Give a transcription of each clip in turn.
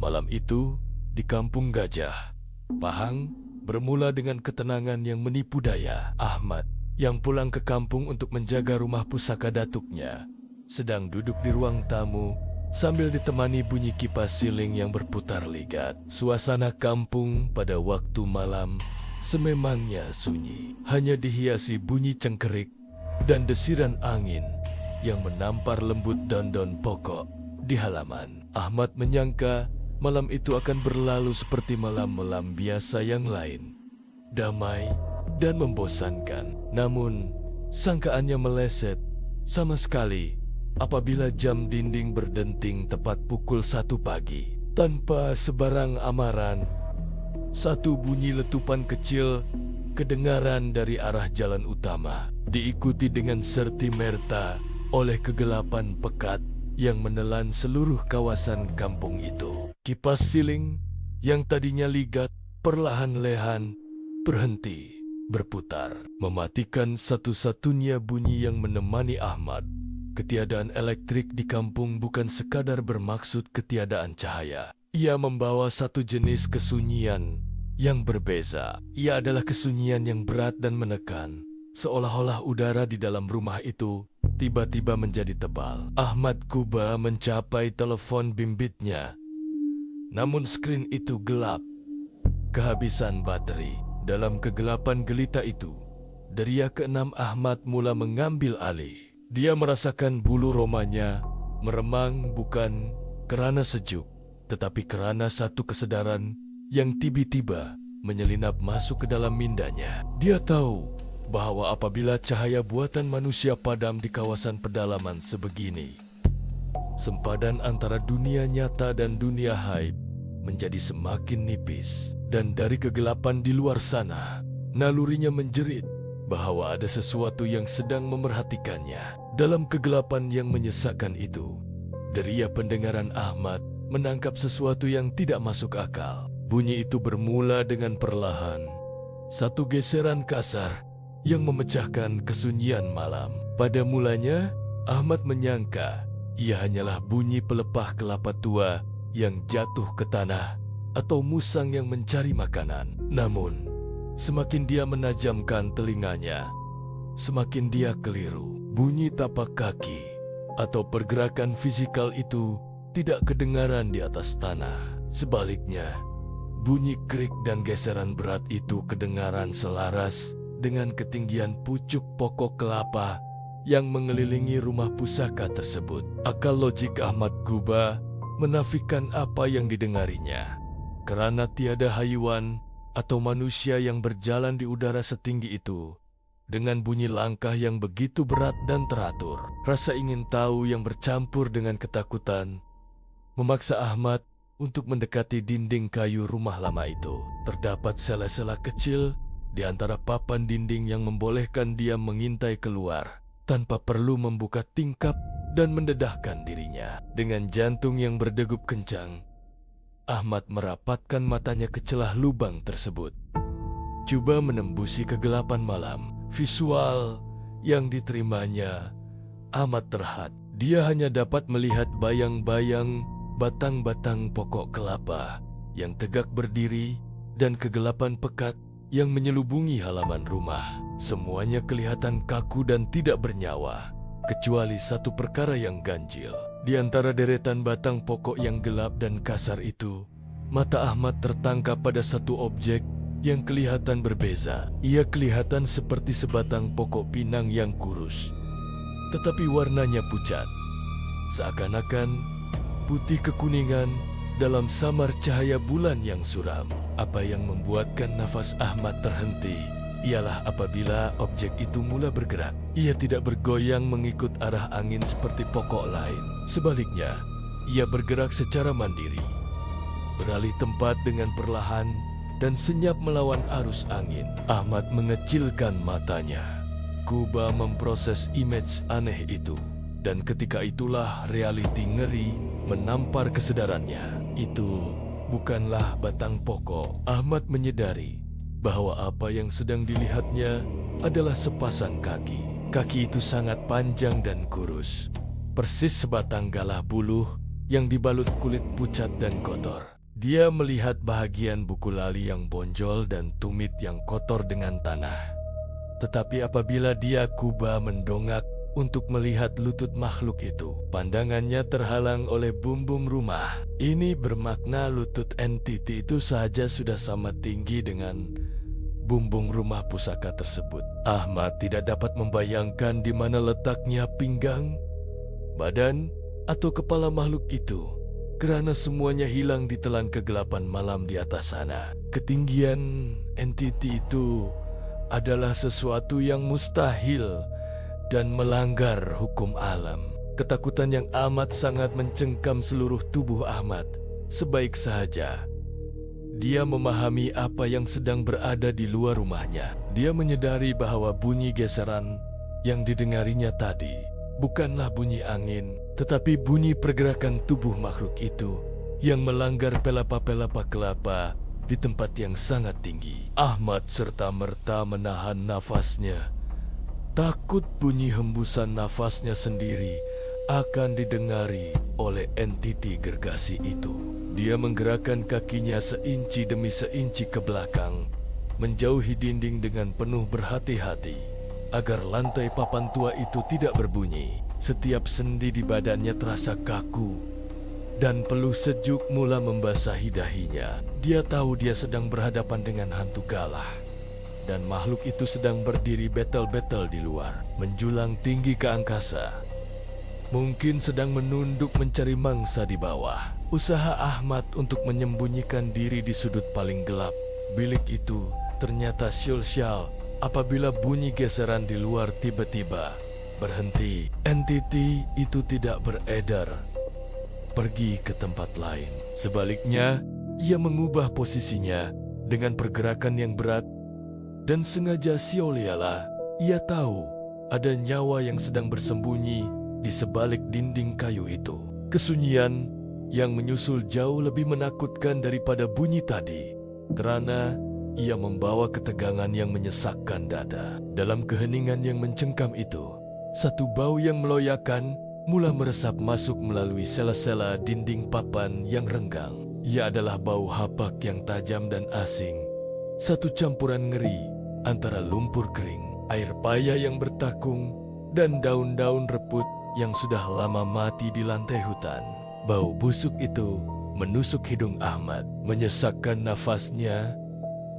Malam itu, di Kampung Gajah, Pahang bermula dengan ketenangan yang menipu daya. Ahmad, yang pulang ke kampung untuk menjaga rumah pusaka datuknya, sedang duduk di ruang tamu sambil ditemani bunyi kipas siling yang berputar ligat. Suasana kampung pada waktu malam sememangnya sunyi, hanya dihiasi bunyi cengkerik dan desiran angin yang menampar lembut daun-daun pokok di halaman. Ahmad menyangka malam itu akan berlalu seperti malam-malam biasa yang lain, damai dan membosankan. Namun, sangkaannya meleset sama sekali apabila jam dinding berdenting tepat pukul 1 pagi. Tanpa sebarang amaran, satu bunyi letupan kecil kedengaran dari arah jalan utama, diikuti dengan serti merta oleh kegelapan pekat yang menelan seluruh kawasan kampung itu. Kipas siling yang tadinya ligat perlahan-lahan berhenti berputar, mematikan satu-satunya bunyi yang menemani Ahmad. Ketiadaan elektrik di kampung bukan sekadar bermaksud ketiadaan cahaya. Ia membawa satu jenis kesunyian yang berbeza. Ia adalah kesunyian yang berat dan menekan, seolah-olah udara di dalam rumah itu tiba-tiba menjadi tebal. Ahmad Kuba mencapai telepon bimbitnya, namun skrin itu gelap, kehabisan bateri. Dalam kegelapan gelita itu, deria keenam Ahmad mula mengambil alih. Dia merasakan bulu romanya meremang bukan kerana sejuk, tetapi kerana satu kesadaran yang tiba-tiba menyelinap masuk ke dalam mindanya. Dia tahu bahwa apabila cahaya buatan manusia padam di kawasan pedalaman sebegini, sempadan antara dunia nyata dan dunia haib menjadi semakin nipis. Dan dari kegelapan di luar sana, nalurinya menjerit bahwa ada sesuatu yang sedang memerhatikannya. Dalam kegelapan yang menyesakkan itu, deria pendengaran Ahmad menangkap sesuatu yang tidak masuk akal. Bunyi itu bermula dengan perlahan, satu geseran kasar yang memecahkan kesunyian malam. Pada mulanya, Ahmad menyangka ia hanyalah bunyi pelepah kelapa tua yang jatuh ke tanah atau musang yang mencari makanan. Namun, semakin dia menajamkan telinganya, semakin dia keliru. Bunyi tapak kaki atau pergerakan fisikal itu tidak kedengaran di atas tanah. Sebaliknya, bunyi krik dan geseran berat itu kedengaran selaras dengan ketinggian pucuk pokok kelapa yang mengelilingi rumah pusaka tersebut. Akal logik Ahmad Kuba menafikan apa yang didengarinya, kerana tiada haywan atau manusia yang berjalan di udara setinggi itu dengan bunyi langkah yang begitu berat dan teratur. Rasa ingin tahu yang bercampur dengan ketakutan memaksa Ahmad untuk mendekati dinding kayu rumah lama itu. Terdapat sela-sela kecil di antara papan dinding yang membolehkan dia mengintai keluar tanpa perlu membuka tingkap dan mendedahkan dirinya. Dengan jantung yang berdegup kencang, Ahmad merapatkan matanya ke celah lubang tersebut, coba menembusi kegelapan malam. Visual yang diterimanya amat terhad. Dia hanya dapat melihat bayang-bayang batang-batang pokok kelapa yang tegak berdiri dan kegelapan pekat yang menyelubungi halaman rumah. Semuanya kelihatan kaku dan tidak bernyawa, kecuali satu perkara yang ganjil. Di antara deretan batang pokok yang gelap dan kasar itu, mata Ahmad tertangkap pada satu objek yang kelihatan berbeza. Ia kelihatan seperti sebatang pokok pinang yang kurus, tetapi warnanya pucat, seakan-akan putih kekuningan dalam samar cahaya bulan yang suram. Apa yang membuatkan nafas Ahmad terhenti ialah apabila objek itu mula bergerak. Ia tidak bergoyang mengikut arah angin seperti pokok lain. Sebaliknya, ia bergerak secara mandiri, beralih tempat dengan perlahan dan senyap melawan arus angin. Ahmad mengecilkan matanya. Kuba memproses image aneh itu, dan ketika itulah realiti ngeri menampar kesadarannya. Itu bukanlah batang pokok. Ahmad menyadari bahwa apa yang sedang dilihatnya adalah sepasang kaki. Kaki itu sangat panjang dan kurus, persis sebatang galah buluh yang dibalut kulit pucat dan kotor. Dia melihat bahagian buku lali yang bonjol dan tumit yang kotor dengan tanah. Tetapi apabila dia kuba mendongak untuk melihat lutut makhluk itu, pandangannya terhalang oleh bumbung rumah. Ini bermakna lutut entiti itu saja sudah sama tinggi dengan bumbung rumah pusaka tersebut. Ahmad tidak dapat membayangkan di mana letaknya pinggang, badan, atau kepala makhluk itu, kerana semuanya hilang di telan kegelapan malam di atas sana. Ketinggian entiti itu adalah sesuatu yang mustahil dan melanggar hukum alam. Ketakutan yang amat sangat mencengkam seluruh tubuh Ahmad. Sebaik sahaja dia memahami apa yang sedang berada di luar rumahnya. Dia menyadari bahwa bunyi geseran yang didengarinya tadi bukanlah bunyi angin, tetapi bunyi pergerakan tubuh makhluk itu yang melanggar pelapa-pelapa kelapa di tempat yang sangat tinggi. Ahmad serta-merta menahan nafasnya, takut bunyi hembusan nafasnya sendiri akan didengari oleh entiti gergasi itu. Dia menggerakkan kakinya seinci demi seinci ke belakang, menjauhi dinding dengan penuh berhati-hati, agar lantai papan tua itu tidak berbunyi. Setiap sendi di badannya terasa kaku, dan peluh sejuk mula membasahi dahinya. Dia tahu dia sedang berhadapan dengan hantu galah, dan makhluk itu sedang berdiri betel-betel di luar, menjulang tinggi ke angkasa. Mungkin sedang menunduk mencari mangsa di bawah. Usaha Ahmad untuk menyembunyikan diri di sudut paling gelap bilik itu ternyata sia-sia apabila bunyi geseran di luar tiba-tiba berhenti. Entiti itu tidak beredar pergi ke tempat lain. Sebaliknya, ia mengubah posisinya dengan pergerakan yang berat, dan sengaja sia-sia ia tahu ada nyawa yang sedang bersembunyi di sebalik dinding kayu itu. Kesunyian yang menyusul jauh lebih menakutkan daripada bunyi tadi, kerana ia membawa ketegangan yang menyesakkan dada. Dalam keheningan yang mencengkam itu, satu bau yang meloyakan mula meresap masuk melalui sela-sela dinding papan yang renggang. Ia adalah bau hapak yang tajam dan asing, satu campuran ngeri antara lumpur kering, air payah yang bertakung, dan daun-daun reput yang sudah lama mati di lantai hutan. Bau busuk itu menusuk hidung Ahmad, menyesakkan nafasnya,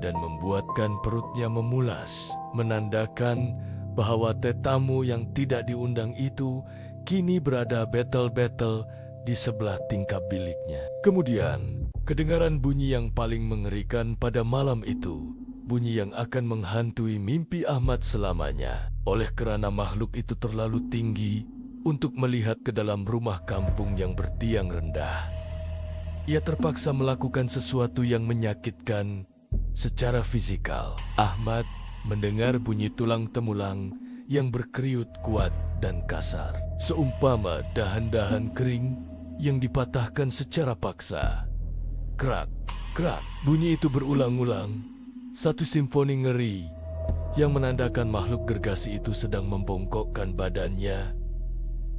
dan membuatkan perutnya memulas, menandakan bahwa tetamu yang tidak diundang itu kini berada betel-betel di sebelah tingkap biliknya. Kemudian, kedengaran bunyi yang paling mengerikan pada malam itu, bunyi yang akan menghantui mimpi Ahmad selamanya, oleh kerana makhluk itu terlalu tinggi untuk melihat ke dalam rumah kampung yang bertiang rendah. Ia terpaksa melakukan sesuatu yang menyakitkan secara fisikal. Ahmad mendengar bunyi tulang temulang yang berkeriut kuat dan kasar, seumpama dahan-dahan kering yang dipatahkan secara paksa. Krak, krak, bunyi itu berulang-ulang, satu simfoni ngeri yang menandakan makhluk gergasi itu sedang membongkokkan badannya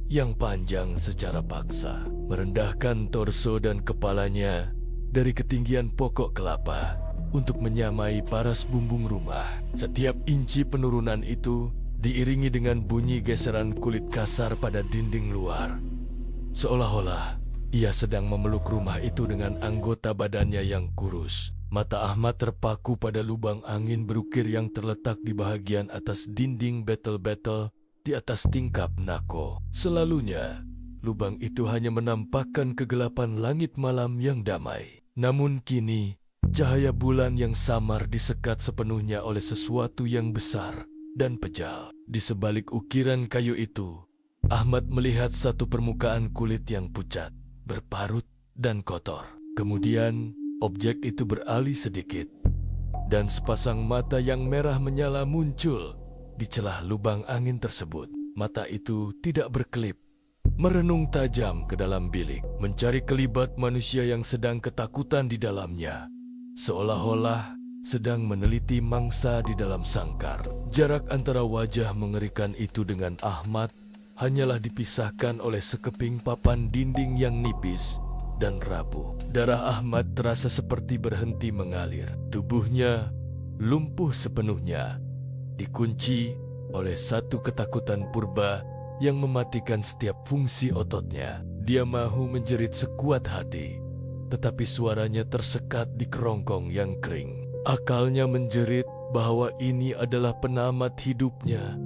yang panjang secara paksa, merendahkan torso dan kepalanya dari ketinggian pokok kelapa untuk menyamai paras bumbung rumah. Setiap inci penurunan itu diiringi dengan bunyi geseran kulit kasar pada dinding luar, seolah-olah ia sedang memeluk rumah itu dengan anggota badannya yang kurus. Mata Ahmad terpaku pada lubang angin berukir yang terletak di bahagian atas dinding betel-betel di atas tingkap Nako. Selalunya, lubang itu hanya menampakkan kegelapan langit malam yang damai. Namun kini, cahaya bulan yang samar disekat sepenuhnya oleh sesuatu yang besar dan pejal. Di sebalik ukiran kayu itu, Ahmad melihat satu permukaan kulit yang pucat, berparut, dan kotor. Kemudian, objek itu beralih sedikit, dan sepasang mata yang merah menyala muncul di celah lubang angin tersebut. Mata itu tidak berkelip, merenung tajam ke dalam bilik, mencari kelibat manusia yang sedang ketakutan di dalamnya, seolah-olah sedang meneliti mangsa di dalam sangkar. Jarak antara wajah mengerikan itu dengan Ahmad hanyalah dipisahkan oleh sekeping papan dinding yang nipis dan rapuh. Darah Ahmad terasa seperti berhenti mengalir. Tubuhnya lumpuh sepenuhnya, dikunci oleh satu ketakutan purba yang mematikan setiap fungsi ototnya. Dia mahu menjerit sekuat hati, tetapi suaranya tersekat di kerongkong yang kering. Akalnya menjerit bahwa ini adalah penamat hidupnya,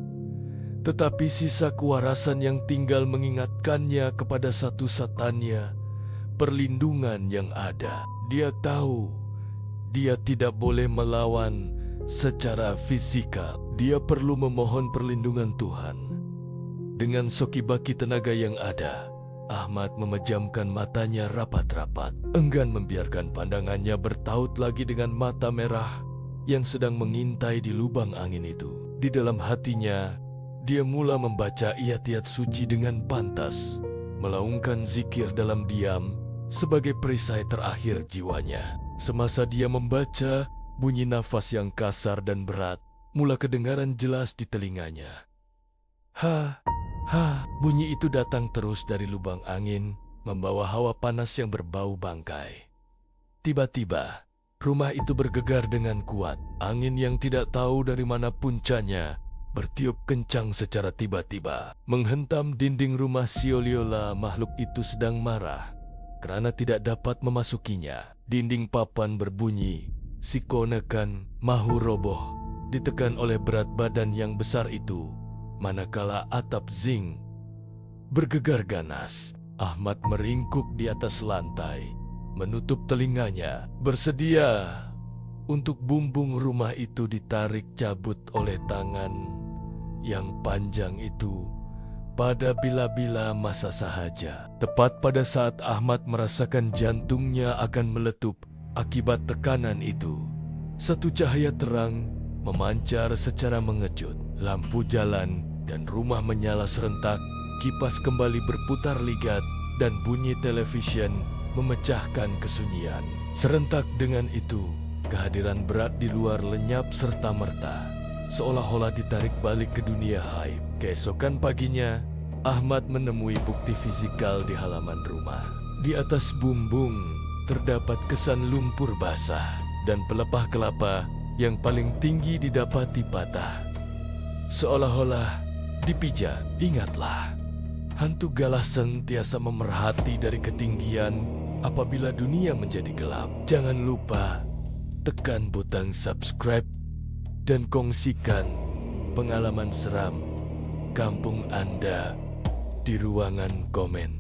tetapi sisa kewarasan yang tinggal mengingatkannya kepada satu-satunya perlindungan yang ada. Dia tahu dia tidak boleh melawan secara fisikal. Dia perlu memohon perlindungan Tuhan. Dengan sokibaki tenaga yang ada, Ahmad memejamkan matanya rapat-rapat, enggan membiarkan pandangannya bertaut lagi dengan mata merah yang sedang mengintai di lubang angin itu. Di dalam hatinya, dia mula membaca ayat-ayat suci dengan pantas, melaungkan zikir dalam diam sebagai perisai terakhir jiwanya. Semasa dia membaca, bunyi nafas yang kasar dan berat mula kedengaran jelas di telinganya. Ha, bunyi itu datang terus dari lubang angin, membawa hawa panas yang berbau bangkai. Tiba-tiba, rumah itu bergegar dengan kuat. Angin yang tidak tahu dari mana puncanya bertiup kencang secara tiba-tiba, menghentam dinding rumah Sioliola. Makhluk itu sedang marah karena tidak dapat memasukinya. Dinding papan berbunyi, sikonekan mahu roboh, ditekan oleh berat badan yang besar itu. Manakala atap zinc bergegar ganas, Ahmad meringkuk di atas lantai, menutup telinganya, bersedia untuk bumbung rumah itu ditarik cabut oleh tangan yang panjang itu pada bila-bila masa sahaja. Tepat pada saat Ahmad merasakan jantungnya akan meletup akibat tekanan itu, satu cahaya terang memancar secara mengejut. Lampu jalan dan rumah menyala serentak, kipas kembali berputar ligat, dan bunyi televisyen memecahkan kesunyian. Serentak dengan itu, kehadiran berat di luar lenyap serta-merta, seolah-olah ditarik balik ke dunia haib. Keesokan paginya, Ahmad menemui bukti fisikal di halaman rumah. Di atas bumbung terdapat kesan lumpur basah dan pelepah kelapa yang paling tinggi didapati patah, seolah-olah dipijat. Ingatlah, hantu galah sentiasa memerhati dari ketinggian apabila dunia menjadi gelap. Jangan lupa tekan butang subscribe dan kongsikan pengalaman seram kampung Anda di ruangan komen.